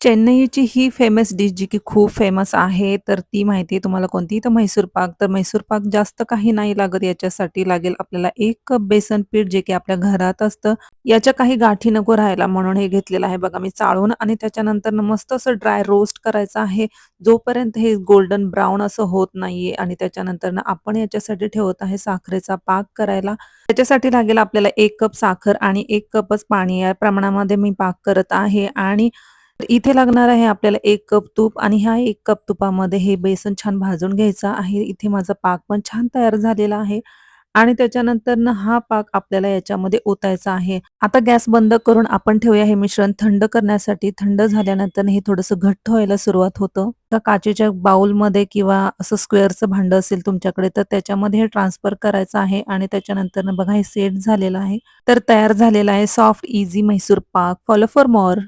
चेन्नईची ही famous dish जी की खूप famous आहे, तर ती माहिती आहे तुम्हाला कोणती? तर म्हैसूर पाक. तर म्हैसूर पाक जास्त काही नाही लागत याच्यासाठी लागेल आपल्याला 1 कप बेसन पीठ जे की आपल्या घरात असतं. याच्या काही गाठी नको राहायला म्हणून हे घेतलेलं आहे बघा मी चाळून आणि त्याच्यानंतर मस्त असं ड्राय रोस्ट करायचं आहे. जोपर्यंत हे गोल्डन ब्राउन असं होत नाहीये आणि त्याच्यानंतर आपण याच्यासाठी ठेवत आहे साखरेचा पाक करायला. त्याच्यासाठी लागेल आपल्याला 1 कप साखर आणि 1 कपच पाणी या प्रमाणामध्ये मी पाक करत आहे आणि इथे लागणार आहे आपल्याला 1 कप तूप आणि ह्या 1 कप तुपामध्ये हे बेसन छान भाजून घ्यायचं आहे. इथे माझा पाक पण छान तयार झालेला आहे आणि त्याच्यानंतरनं हा पाक आपल्याला याच्यामध्ये ओतायचा आहे. आता गॅस बंद करून आपण ठेवूया हे मिश्रण थंड करण्यासाठी. थंड झाल्यानंतर हे थोडंसं घट्ट व्हायला सुरुवात होतं. तर काचेच्या बाउलमध्ये किंवा असं स्क्वेअरचं भांडं असेल तुमच्याकडे तर त्याच्यामध्ये हे ट्रान्सफर करायचं आहे आणि त्याच्यानंतरनं बघा हे सेट झालेलं आहे. तर तयार झालेला आहे सॉफ्ट, ईझी म्हैसूर पाक. Follow for more.